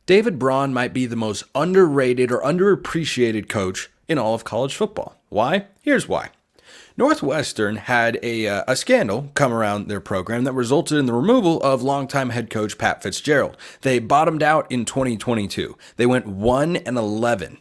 David Braun might be the most underrated or underappreciated coach in all of college football. Why? Here's why. Northwestern had a scandal come around their program that resulted in the removal of longtime head coach Pat Fitzgerald. They bottomed out in 2022. They went 1-11.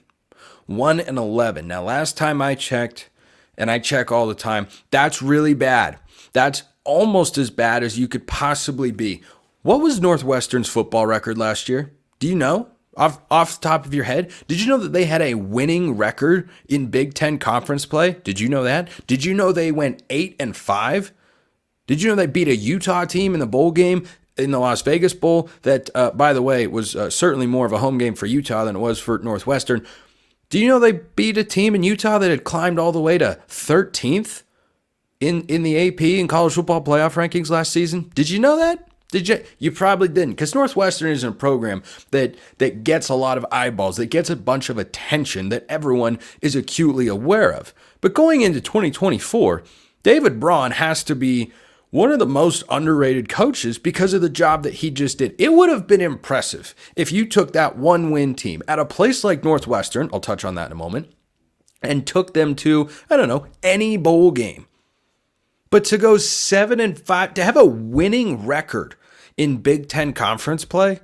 1-11. Now, last time I checked, and I check all the time, that's really bad. That's almost as bad as you could possibly be. What was Northwestern's football record last year? Do you know? Off the top of your head, did you know that they had a winning record in Big Ten conference play? Did you know that? Did you know they went 8-5? Did you know they beat a Utah team in the bowl game in the Las Vegas Bowl that, by the way, was certainly more of a home game for Utah than it was for Northwestern? Do you know they beat a team in Utah that had climbed all the way to 13th in the AP in college football playoff rankings last season? Did you know that? Did you? You probably didn't, because Northwestern isn't a program that gets a lot of eyeballs, that gets a bunch of attention that everyone is acutely aware of. But going into 2024, David Braun has to be one of the most underrated coaches because of the job that he just did. It would have been impressive if you took that one-win team at a place like Northwestern, I'll touch on that in a moment, and took them to, I don't know, any bowl game. But to go 7-5, to have a winning record in Big Ten conference play,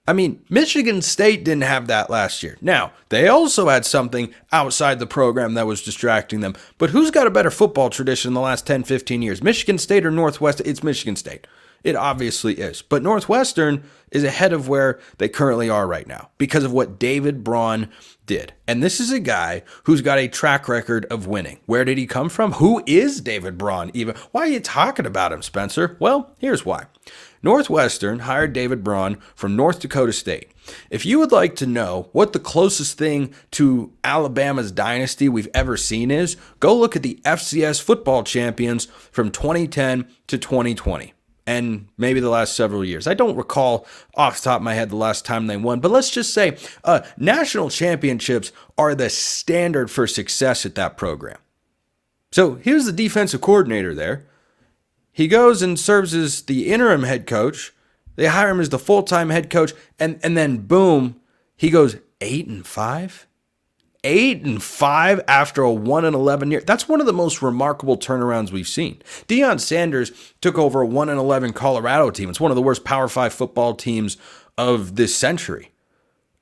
I mean, Michigan State didn't have that last year. Now, they also had something outside the program that was distracting them. But who's got a better football tradition in the last 10, 15 years? Michigan State or Northwestern? It's Michigan State. It obviously is. But Northwestern is ahead of where they currently are right now because of what David Braun did. And this is a guy who's got a track record of winning. Where did he come from? Who is David Braun even? Why are you talking about him, Spencer? Well, here's why. Northwestern hired David Braun from North Dakota State. If you would like to know what the closest thing to Alabama's dynasty we've ever seen is, go look at the FCS football champions from 2010 to 2020. And maybe the last several years. I don't recall off the top of my head the last time they won, but let's just say national championships are the standard for success at that program. So here's the defensive coordinator there. He goes and serves as the interim head coach. They hire him as the full-time head coach, and then boom, he goes 8-5? 8-5 after a 1-11 year. That's one of the most remarkable turnarounds we've seen. Deion Sanders took over a 1-11 Colorado team. It's one of the worst Power 5 football teams of this century.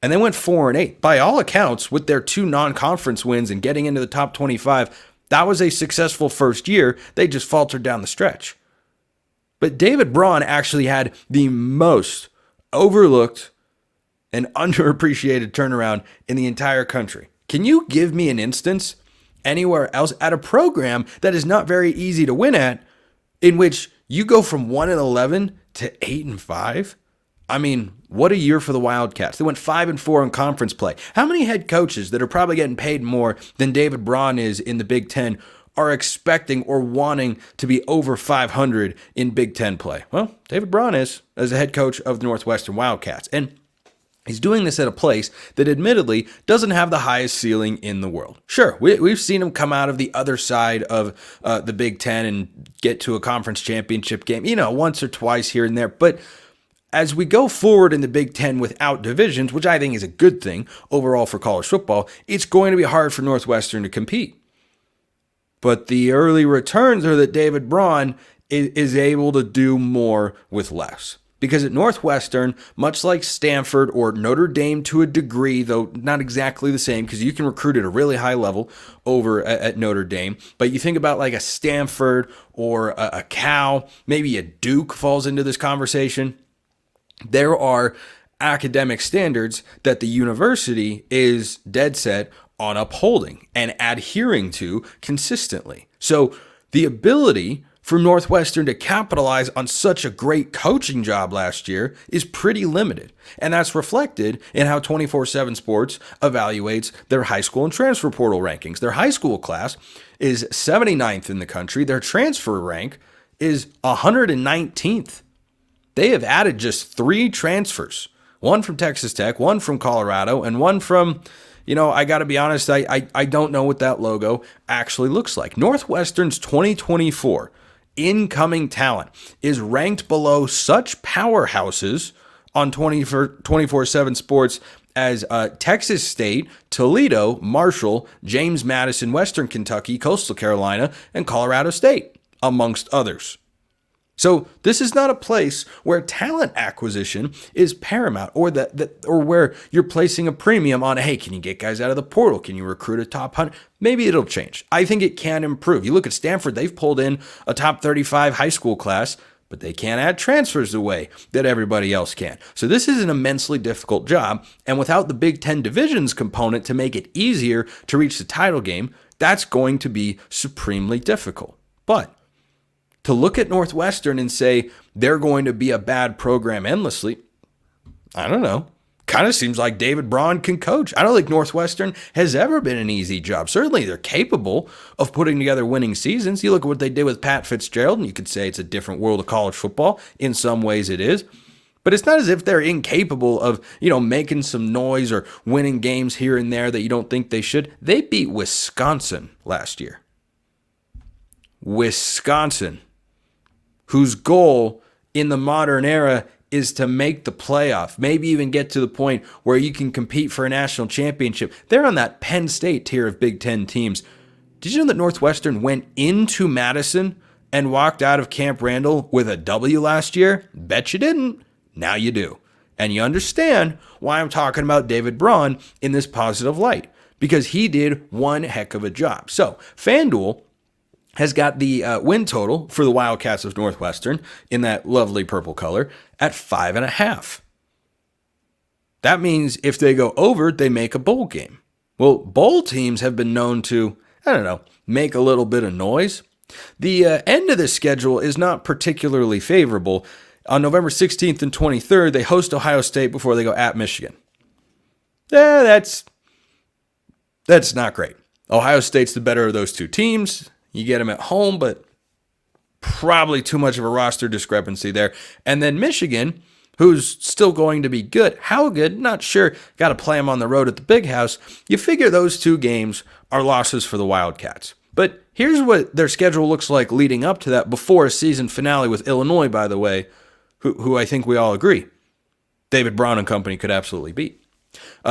And they went 4-8. By all accounts, with their 2 non-conference wins and getting into the top 25, that was a successful first year. They just faltered down the stretch. But David Braun actually had the most overlooked and underappreciated turnaround in the entire country. Can you give me an instance anywhere else at a program that is not very easy to win at, in which you go from 1-11 to 8-5? I mean, what a year for the Wildcats. They went 5-4 in conference play. How many head coaches that are probably getting paid more than David Braun is in the Big Ten are expecting or wanting to be over 500 in Big Ten play? Well, David Braun is, as the head coach of the Northwestern Wildcats. And he's doing this at a place that admittedly doesn't have the highest ceiling in the world. Sure, we've seen him come out of the other side of the Big Ten and get to a conference championship game, once or twice here and there. But as we go forward in the Big Ten without divisions, which I think is a good thing overall for college football, it's going to be hard for Northwestern to compete. But the early returns are that David Braun is able to do more with less. Because at Northwestern, much like Stanford or Notre Dame to a degree, though not exactly the same, because you can recruit at a really high level over at Notre Dame, but you think about like a Stanford or a Cal, maybe a Duke falls into this conversation. There are academic standards that the university is dead set on upholding and adhering to consistently. So the ability for Northwestern to capitalize on such a great coaching job last year is pretty limited. And that's reflected in how 24/7 Sports evaluates their high school and transfer portal rankings. Their high school class is 79th in the country. Their transfer rank is 119th. They have added just 3 transfers, one from Texas Tech, one from Colorado, and one from, I got to be honest, I don't know what that logo actually looks like. Northwestern's 2024 incoming talent is ranked below such powerhouses on 24/7 Sports as Texas State, Toledo, Marshall, James Madison, Western Kentucky, Coastal Carolina, and Colorado State, amongst others. So this is not a place where talent acquisition is paramount, or or where you're placing a premium on, hey, can you get guys out of the portal? Can you recruit a top 100? Maybe it'll change. I think it can improve. You look at Stanford, they've pulled in a top 35 high school class, but they can't add transfers the way that everybody else can. So this is an immensely difficult job, and without the Big Ten divisions component to make it easier to reach the title game, that's going to be supremely difficult. But to look at Northwestern and say they're going to be a bad program endlessly, I don't know. Kind of seems like David Braun can coach. I don't think Northwestern has ever been an easy job. Certainly they're capable of putting together winning seasons. You look at what they did with Pat Fitzgerald, and you could say it's a different world of college football. In some ways it is. But it's not as if they're incapable of, making some noise or winning games here and there that you don't think they should. They beat Wisconsin last year. Wisconsin, whose goal in the modern era is to make the playoff, maybe even get to the point where you can compete for a national championship. They're on that Penn State tier of Big Ten teams. Did you know that Northwestern went into Madison and walked out of Camp Randall with a W last year? Bet you didn't. Now you do. And you understand why I'm talking about David Braun in this positive light, because he did one heck of a job. So FanDuel has got the win total for the Wildcats of Northwestern in that lovely purple color at 5.5. That means if they go over, they make a bowl game. Well, bowl teams have been known to, make a little bit of noise. The end of the schedule is not particularly favorable. On November 16th and 23rd, they host Ohio State before they go at Michigan. That's not great. Ohio State's the better of those two teams. You get them at home, but probably too much of a roster discrepancy there. And then Michigan, who's still going to be good. How good? Not sure. Got to play them on the road at the Big House. You figure those two games are losses for the Wildcats. But here's what their schedule looks like leading up to that before a season finale with Illinois, by the way, who I think we all agree David Braun and company could absolutely beat.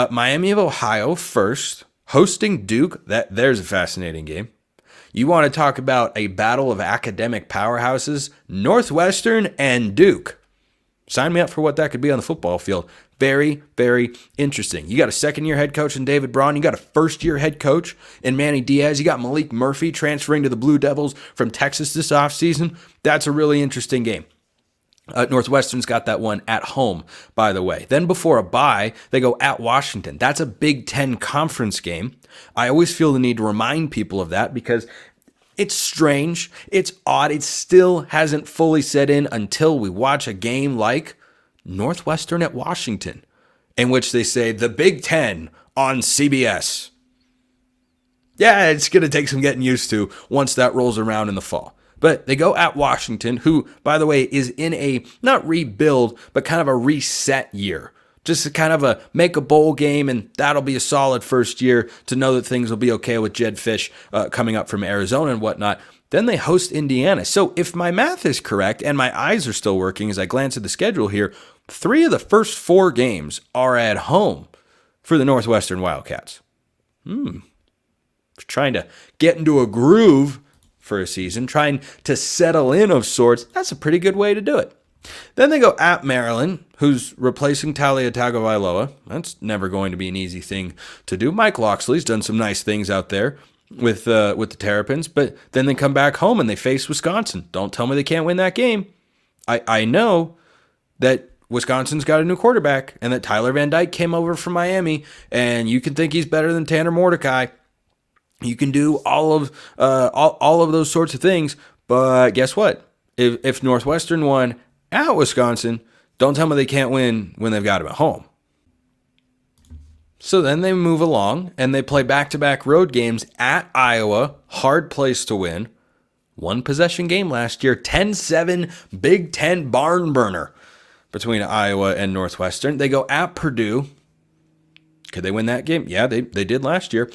Miami of Ohio first, hosting Duke. There's a fascinating game. You want to talk about a battle of academic powerhouses? Northwestern and Duke. Sign me up for what that could be on the football field. Very, very interesting. You got a second-year head coach in David Braun. You got a first-year head coach in Manny Diaz. You got Malik Murphy transferring to the Blue Devils from Texas this offseason. That's a really interesting game. Northwestern's got that one at home, by the way. Then before a bye, they go at Washington. That's a Big Ten conference game. I always feel the need to remind people of that because it's strange, it's odd, it still hasn't fully set in until we watch a game like Northwestern at Washington, in which they say the Big Ten on CBS. Yeah, it's going to take some getting used to once that rolls around in the fall. But they go at Washington, who, by the way, is in a, not rebuild, but kind of a reset year. Just to kind of make a bowl game, and that'll be a solid first year to know that things will be okay with Jed Fish coming up from Arizona and whatnot. Then they host Indiana. So if my math is correct, and my eyes are still working as I glance at the schedule here, 3 of the first 4 games are at home for the Northwestern Wildcats. Trying to get into a groove for a season, trying to settle in of sorts, that's a pretty good way to do it. Then they go at Maryland, who's replacing Talia Tagovailoa. That's never going to be an easy thing to do. Mike Loxley's done some nice things out there with the Terrapins, but then they come back home and they face Wisconsin. Don't tell me they can't win that game. I know that Wisconsin's got a new quarterback and that Tyler Van Dyke came over from Miami, and you can think he's better than Tanner Mordecai. You can do all of those sorts of things, but guess what? If Northwestern won at Wisconsin, don't tell me they can't win when they've got them at home. So then they move along, and they play back-to-back road games at Iowa, hard place to win. 1-possession game last year, 10-7 Big Ten barn burner between Iowa and Northwestern. They go at Purdue. Could they win that game? Yeah, they did last year.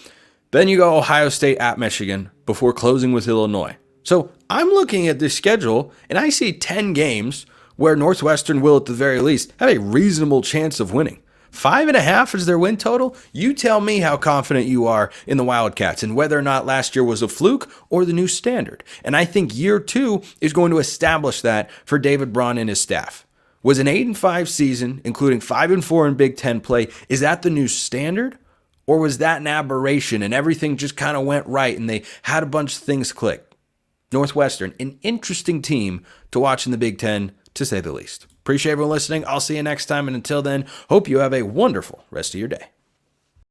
Then you go Ohio State at Michigan before closing with Illinois. So I'm looking at this schedule, and I see 10 games where Northwestern will at the very least have a reasonable chance of winning. 5.5 is their win total. You tell me how confident you are in the Wildcats and whether or not last year was a fluke or the new standard. And I think year 2 is going to establish that for David Braun and his staff. Was an 8-5 season, including 5-4 in Big Ten play, is that the new standard? Or was that an aberration and everything just kind of went right and they had a bunch of things click? Northwestern, an interesting team to watch in the Big Ten, to say the least. Appreciate everyone listening. I'll see you next time. And until then, hope you have a wonderful rest of your day.